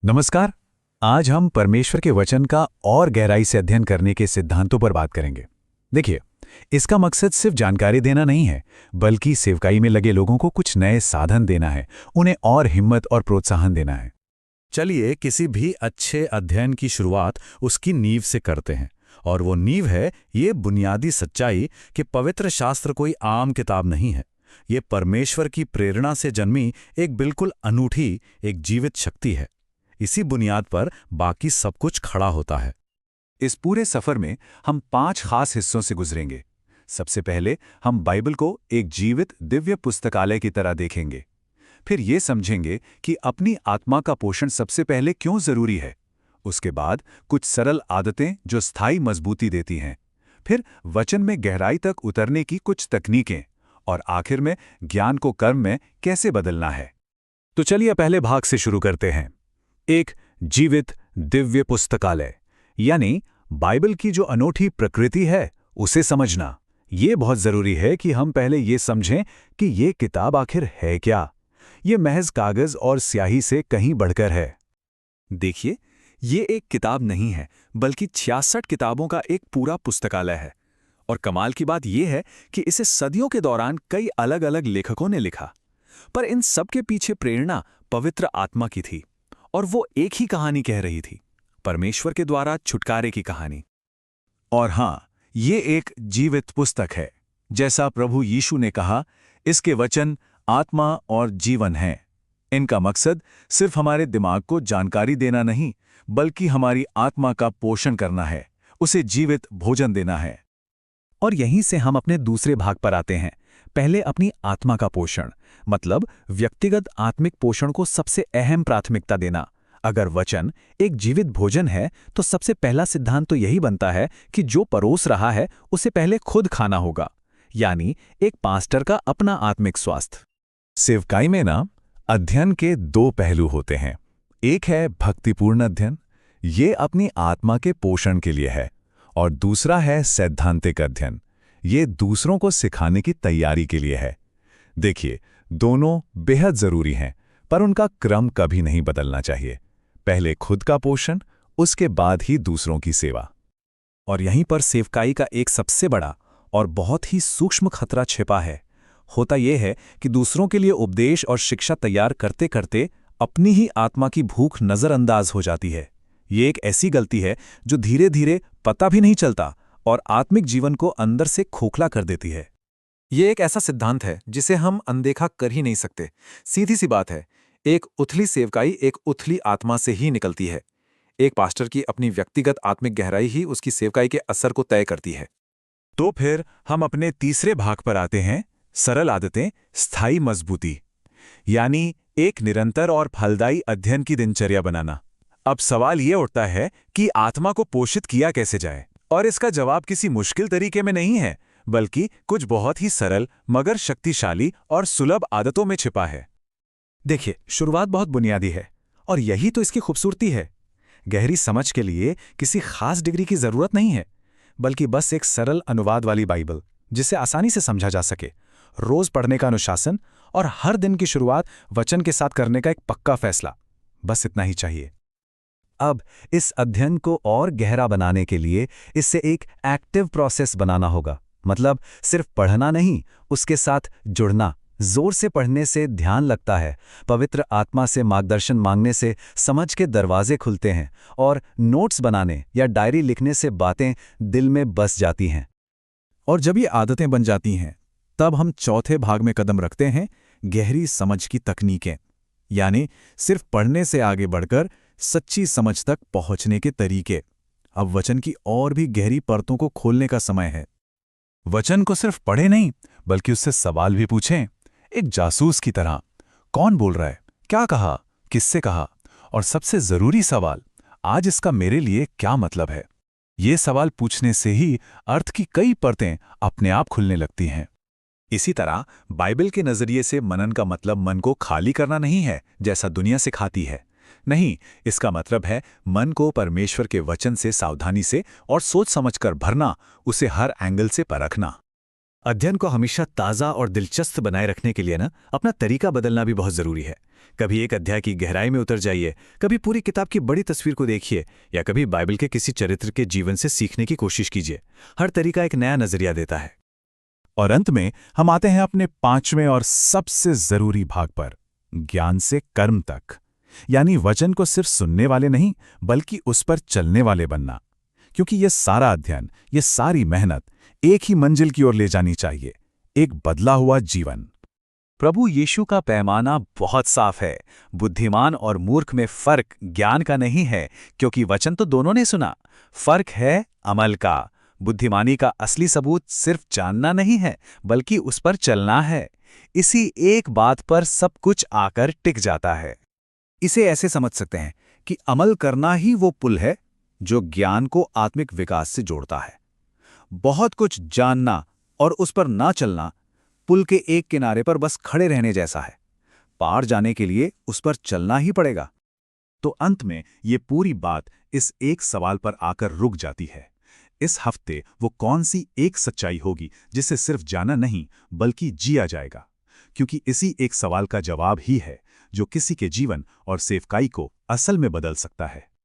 नमस्कार। आज हम परमेश्वर के वचन का और गहराई से अध्ययन करने के सिद्धांतों पर बात करेंगे। देखिए, इसका मकसद सिर्फ जानकारी देना नहीं है, बल्कि सेवकाई में लगे लोगों को कुछ नए साधन देना है, उन्हें और हिम्मत और प्रोत्साहन देना है। चलिए किसी भी अच्छे अध्ययन की शुरुआत उसकी नींव से करते हैं, और वो नींव है ये बुनियादी सच्चाई कि पवित्र शास्त्र कोई आम किताब नहीं है। ये परमेश्वर की प्रेरणा से जन्मी एक बिल्कुल अनूठी, एक जीवित शक्ति है। इसी बुनियाद पर बाकी सब कुछ खड़ा होता है। इस पूरे सफर में हम 5 खास हिस्सों से गुजरेंगे। सबसे पहले हम बाइबल को एक जीवित दिव्य पुस्तकालय की तरह देखेंगे। फिर ये समझेंगे कि अपनी आत्मा का पोषण सबसे पहले क्यों जरूरी है। उसके बाद कुछ सरल आदतें जो स्थायी मजबूती देती हैं। फिर वचन में गहराई तक उतरने की कुछ तकनीकें, और आखिर में ज्ञान को कर्म में कैसे बदलना है। तो चलिए पहले भाग से शुरू करते हैं। एक जीवित दिव्य पुस्तकालय, यानी बाइबल की जो अनोखी प्रकृति है उसे समझना। ये बहुत जरूरी है कि हम पहले ये समझें कि ये किताब आखिर है क्या। ये महज कागज और स्याही से कहीं बढ़कर है। देखिए, ये एक किताब नहीं है, बल्कि 66 किताबों का एक पूरा पुस्तकालय है। और कमाल की बात यह है कि इसे सदियों के दौरान कई अलग अलग लेखकों ने लिखा, पर इन सब के पीछे प्रेरणा पवित्र आत्मा की थी, और वो एक ही कहानी कह रही थी, परमेश्वर के द्वारा छुटकारे की कहानी। और हाँ, ये एक जीवित पुस्तक है। जैसा प्रभु यीशु ने कहा, इसके वचन आत्मा और जीवन हैं। इनका मकसद सिर्फ हमारे दिमाग को जानकारी देना नहीं, बल्कि हमारी आत्मा का पोषण करना है, उसे जीवित भोजन देना है। और यहीं से हम अपने दूसरे भाग पर आते हैं। पहले अपनी आत्मा का पोषण, मतलब व्यक्तिगत आत्मिक पोषण को सबसे अहम प्राथमिकता देना। अगर वचन एक जीवित भोजन है, तो सबसे पहला सिद्धांत तो यही बनता है कि जो परोस रहा है उसे पहले खुद खाना होगा, यानी एक पास्टर का अपना आत्मिक स्वास्थ्य। सेवकाई में अध्ययन के 2 पहलू होते हैं। एक है भक्तिपूर्ण अध्ययन, ये अपनी आत्मा के पोषण के लिए है, और दूसरा है सैद्धांतिक अध्ययन, ये दूसरों को सिखाने की तैयारी के लिए है। देखिए, दोनों बेहद जरूरी हैं, पर उनका क्रम कभी नहीं बदलना चाहिए। पहले खुद का पोषण, उसके बाद ही दूसरों की सेवा। और यहीं पर सेवकाई का एक सबसे बड़ा और बहुत ही सूक्ष्म खतरा छिपा है। होता यह है कि दूसरों के लिए उपदेश और शिक्षा तैयार करते करते अपनी ही आत्मा की भूख नजरअंदाज हो जाती है। ये एक ऐसी गलती है जो धीरे धीरे पता भी नहीं चलता और आत्मिक जीवन को अंदर से खोखला कर देती है। ये एक ऐसा सिद्धांत है जिसे हम अनदेखा कर ही नहीं सकते। सीधी सी बात है, एक उथली सेवकाई एक उथली आत्मा से ही निकलती है। एक पास्टर की अपनी व्यक्तिगत आत्मिक गहराई ही उसकी सेवकाई के असर को तय करती है। तो फिर हम अपने तीसरे भाग पर आते हैं, सरल आदतें, स्थायी मजबूती, यानी एक निरंतर और फलदायी अध्ययन की दिनचर्या बनाना। अब सवाल ये उठता है कि आत्मा को पोषित किया कैसे जाए, और इसका जवाब किसी मुश्किल तरीके में नहीं है, बल्कि कुछ बहुत ही सरल मगर शक्तिशाली और सुलभ आदतों में छिपा है। देखिए, शुरुआत बहुत बुनियादी है, और यही तो इसकी खूबसूरती है। गहरी समझ के लिए किसी खास डिग्री की जरूरत नहीं है, बल्कि बस एक सरल अनुवाद वाली बाइबल जिसे आसानी से समझा जा सके, रोज पढ़ने का अनुशासन, और हर दिन की शुरुआत वचन के साथ करने का एक पक्का फैसला। बस इतना ही चाहिए। अब इस अध्ययन को और गहरा बनाने के लिए इससे एक एक्टिव प्रोसेस बनाना होगा। मतलब सिर्फ पढ़ना नहीं, उसके साथ जुड़ना। जोर से पढ़ने से ध्यान लगता है, पवित्र आत्मा से मार्गदर्शन मांगने से समझ के दरवाजे खुलते हैं, और नोट्स बनाने या डायरी लिखने से बातें दिल में बस जाती हैं। और जब ये आदतें बन जाती हैं, तब हम चौथे भाग में कदम रखते हैं, गहरी समझ की तकनीकें, यानी सिर्फ पढ़ने से आगे बढ़कर सच्ची समझ तक पहुंचने के तरीके। अब वचन की और भी गहरी परतों को खोलने का समय है। वचन को सिर्फ पढ़े नहीं, बल्कि उससे सवाल भी पूछें, एक जासूस की तरह। कौन बोल रहा है, क्या कहा, किससे कहा, और सबसे जरूरी सवाल, आज इसका मेरे लिए क्या मतलब है। ये सवाल पूछने से ही अर्थ की कई परतें अपने आप खुलने लगती हैं। इसी तरह बाइबल के नजरिए से मनन का मतलब मन को खाली करना नहीं है, जैसा दुनिया सिखाती है। नहीं, इसका मतलब है मन को परमेश्वर के वचन से सावधानी से और सोच समझकर भरना, उसे हर एंगल से परखना। अध्ययन को हमेशा ताज़ा और दिलचस्प बनाए रखने के लिए ना अपना तरीका बदलना भी बहुत ज़रूरी है। कभी एक अध्याय की गहराई में उतर जाइए, कभी पूरी किताब की बड़ी तस्वीर को देखिए, या कभी बाइबल के किसी चरित्र के जीवन से सीखने की कोशिश कीजिए। हर तरीका एक नया नज़रिया देता है। और अंत में हम आते हैं अपने 5वें और सबसे जरूरी भाग पर, ज्ञान से कर्म तक, यानी वचन को सिर्फ सुनने वाले नहीं बल्कि उस पर चलने वाले बनना। क्योंकि ये सारा अध्ययन, ये सारी मेहनत एक ही मंजिल की ओर ले जानी चाहिए, एक बदला हुआ जीवन। प्रभु यीशु का पैमाना बहुत साफ है। बुद्धिमान और मूर्ख में फर्क ज्ञान का नहीं है, क्योंकि वचन तो दोनों ने सुना। फर्क है अमल का। बुद्धिमानी का असली सबूत सिर्फ जानना नहीं है, बल्कि उस पर चलना है। इसी एक बात पर सब कुछ आकर टिक जाता है। इसे ऐसे समझ सकते हैं कि अमल करना ही वो पुल है जो ज्ञान को आत्मिक विकास से जोड़ता है। बहुत कुछ जानना और उस पर ना चलना पुल के एक किनारे पर बस खड़े रहने जैसा है। पार जाने के लिए उस पर चलना ही पड़ेगा। तो अंत में ये पूरी बात इस एक सवाल पर आकर रुक जाती है। इस हफ्ते वो कौन सी एक सच्चाई होगी जिसे सिर्फ जाना नहीं बल्कि जिया जाएगा? क्योंकि इसी एक सवाल का जवाब ही है जो किसी के जीवन और सेवकाई को असल में बदल सकता है।